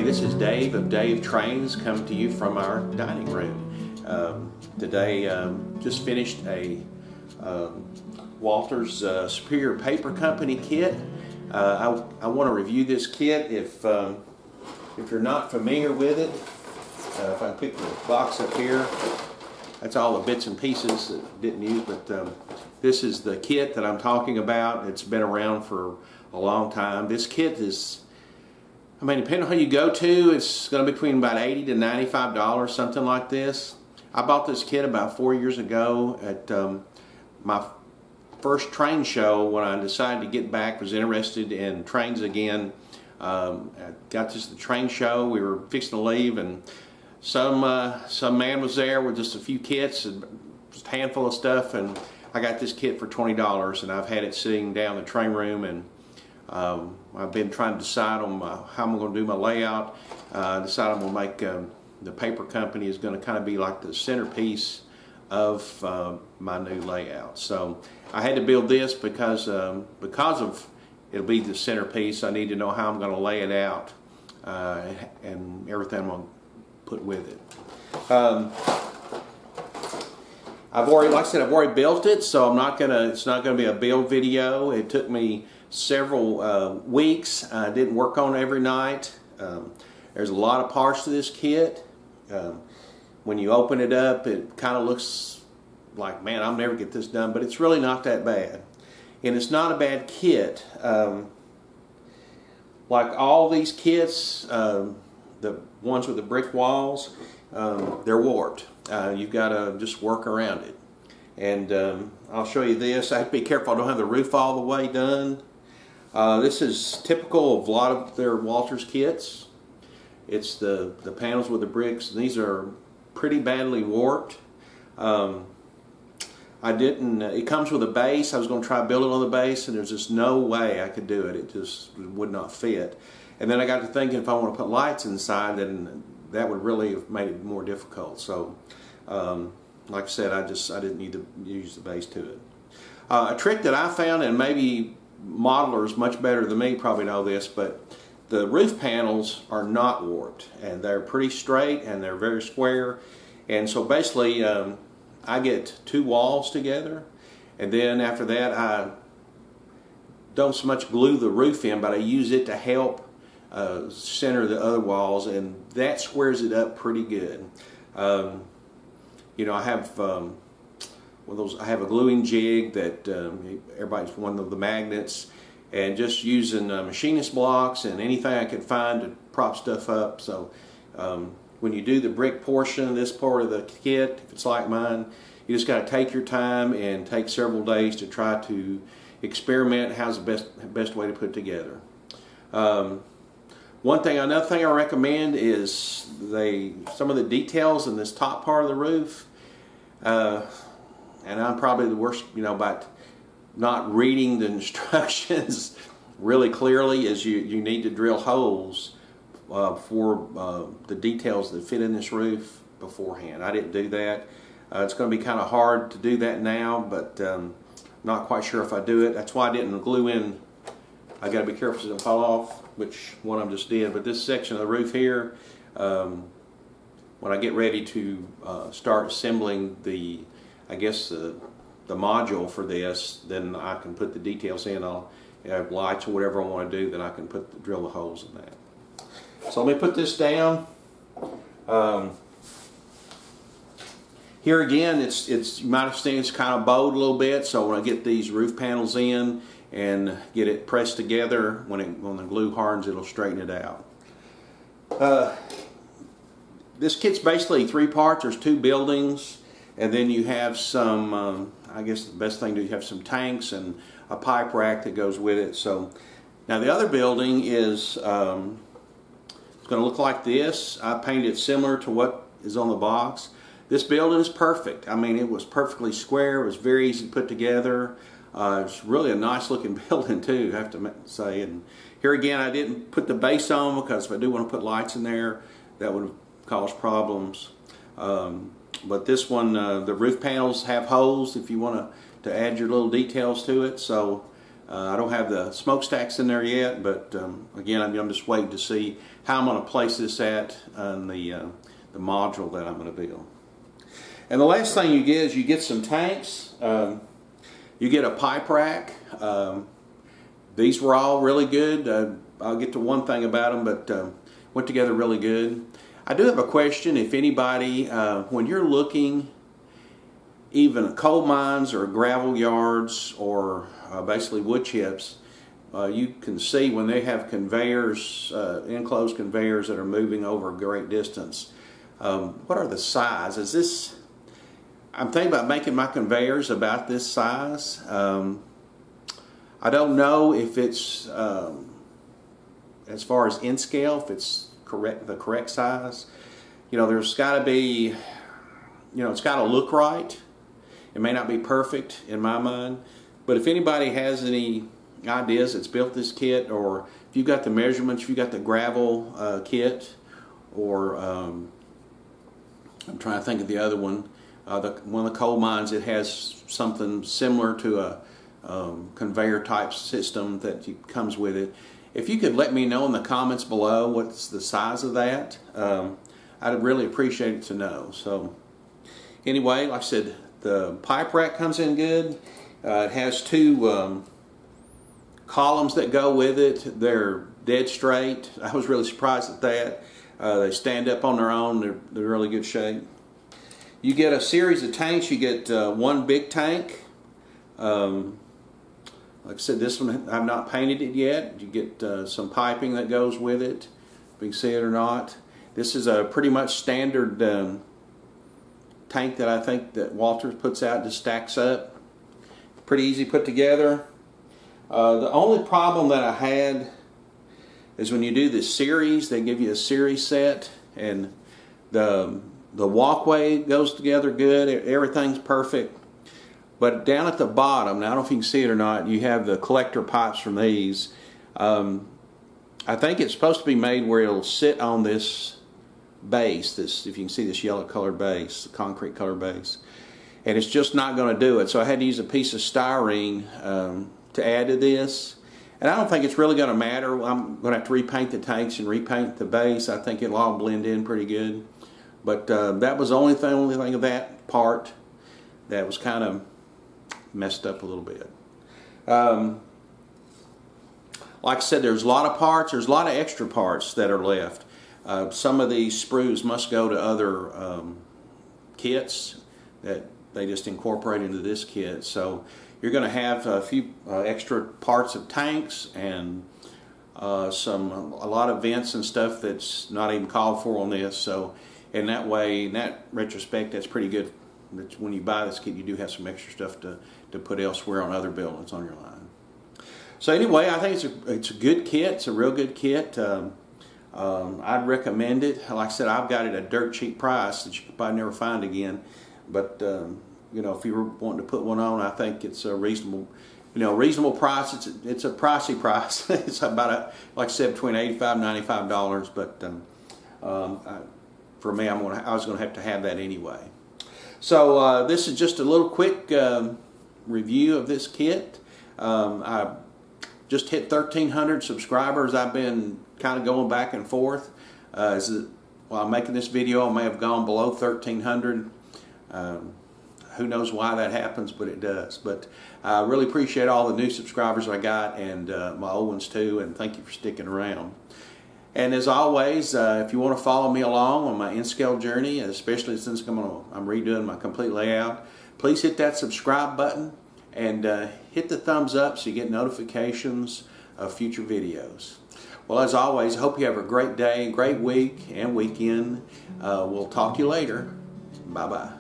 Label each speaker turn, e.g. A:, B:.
A: This is Dave of Dave Trains coming to you from our dining room. Today, just finished a Walters Superior Paper Company kit. I want to review this kit. If you're not familiar with it, if I pick the box up here, that's all the bits and pieces that didn't use, but this is the kit that I'm talking about. It's been around for a long time. This kit is, I mean, depending on who you go to, it's going to be between about $80 to $95, something like this. I bought this kit about 4 years ago at my first train show when I decided to get back, was interested in trains again. I got this at the train show. We were fixing to leave, and some man was there with just a few kits, and just a handful of stuff, and I got this kit for $20, and I've had it sitting down in the train room, and I've been trying to decide on how I'm going to do my layout. Decided I'm going to make the paper company is going to kind of be like the centerpiece of my new layout. So I had to build this because of it'll be the centerpiece. I need to know how I'm going to lay it out and everything I'm going to put with it. I've already, like I said, I've already built it, so I'm not gonna. It's not going to be a build video. It took me several weeks. I didn't work on it every night. There's a lot of parts to this kit. When you open it up, it kind of looks like, man, I'll never get this done, but it's really not that bad. And it's not a bad kit. Like all these kits, the ones with the brick walls, they're warped. You've got to just work around it. And I'll show you this. I have to be careful I don't have the roof all the way done. This is typical of a lot of their Walters kits. It's the panels with the bricks. These are pretty badly warped. It comes with a base. I was going to try building on the base, and there's just no way I could do it. It just would not fit. And then I got to thinking, if I want to put lights inside, then that would really have made it more difficult. So, like I said, I didn't need to use the base to it. A trick that I found, and maybe modelers much better than me probably know this, but the roof panels are not warped, and they're pretty straight, and they're very square. And so basically, I get two walls together, and then after that, I don't so much glue the roof in, but I use it to help center the other walls, and that squares it up pretty good. You know, I have I have a gluing jig that everybody's one of the magnets, and just using machinist blocks and anything I could find to prop stuff up. So when you do the brick portion, this part of the kit, if it's like mine, you just got to take your time and take several days to try to experiment how's the best way to put it together. Another thing I recommend is some of the details in this top part of the roof. And I'm probably the worst, you know, about not reading the instructions really clearly, is you need to drill holes for the details that fit in this roof beforehand. I didn't do that. It's going to be kind of hard to do that now, but not quite sure if I do it. That's why I didn't glue in. I got to be careful so it doesn't fall off, which one I just did. But this section of the roof here, when I get ready to start assembling I guess the module for this, then I can put the details in. I'll have lights or whatever I want to do, then I can drill the holes in that. So let me put this down. Here again, you might have seen it's kind of bowed a little bit, so when I get these roof panels in and get it pressed together, when the glue hardens, it'll straighten it out. This kit's basically three parts. There's two buildings, and then you have some, I guess the best thing to do, you have some tanks and a pipe rack that goes with it. So now the other building is it's going to look like this. I painted it similar to what is on the box. This building is perfect. I mean, it was perfectly square. It was very easy to put together. It's really a nice looking building too, I have to say. And here again, I didn't put the base on because if I do want to put lights in there, that would cause problems. But this one, the roof panels have holes if you want to add your little details to it. So I don't have the smokestacks in there yet, but again, I'm just waiting to see how I'm going to place this at on the module that I'm going to build. And the last thing you get is you get some tanks. You get a pipe rack. These were all really good. I'll get to one thing about them, but went together really good. I do have a question. If anybody, when you're looking even at coal mines or gravel yards or basically wood chips, you can see when they have conveyors, enclosed conveyors that are moving over a great distance. What are the size? Is this, I'm thinking about making my conveyors about this size. I don't know if it's, as far as in scale, if it's the correct size. You know, there's got to be, you know, it's got to look right. It may not be perfect in my mind, but if anybody has any ideas that's built this kit, or if you've got the measurements, if you've got the gravel kit, or I'm trying to think of the other one, one of the coal mines, it has something similar to a conveyor type system that comes with it. If you could let me know in the comments below what's the size of that, I'd really appreciate it to know. So anyway, like I said, the pipe rack comes in good. It has two columns that go with it. They're dead straight. I was really surprised at that. They stand up on their own. They're really good shape. You get a series of tanks. You get one big tank. Like I said, this one I've not painted it yet. You get some piping that goes with it, if you can see it or not. This is a pretty much standard tank that I think that Walters puts out, just stacks up. Pretty easy put together. The only problem that I had is when you do this series, they give you a series set, and the walkway goes together good. Everything's perfect. But down at the bottom, now I don't know if you can see it or not, you have the collector pipes from these. I think it's supposed to be made where it'll sit on this base, this, if you can see this yellow colored base, the concrete colored base. And it's just not going to do it. So I had to use a piece of styrene to add to this. And I don't think it's really going to matter. I'm going to have to repaint the tanks and repaint the base. I think it'll all blend in pretty good. But that was the only thing of that part that was kind of messed up a little bit. Like I said, there's a lot of parts. There's a lot of extra parts that are left. Some of these sprues must go to other kits that they just incorporate into this kit. So you're going to have a few extra parts of tanks and a lot of vents and stuff that's not even called for on this. So in that way, in that retrospect, that's pretty good. When you buy this kit, you do have some extra stuff to put elsewhere on other buildings on your line. So anyway, I think it's a good kit. It's a real good kit. I'd recommend it. Like I said, I've got it at a dirt cheap price that you could probably never find again. But you know, if you were wanting to put one on, I think it's a reasonable, reasonable price. It's a pricey price. It's about like I said, between $85 and $95. But for me, I was going to have that anyway. So this is just a little quick review of this kit. I just hit 1,300 subscribers. I've been kind of going back and forth. While I'm making this video, I may have gone below 1,300. Who knows why that happens, but it does. But I really appreciate all the new subscribers I got, and my old ones too, and thank you for sticking around. And as always, if you want to follow me along on my N-Scale journey, especially since I'm redoing my complete layout, please hit that subscribe button and hit the thumbs up so you get notifications of future videos. Well, as always, I hope you have a great day, great week, and weekend. We'll talk to you later. Bye-bye.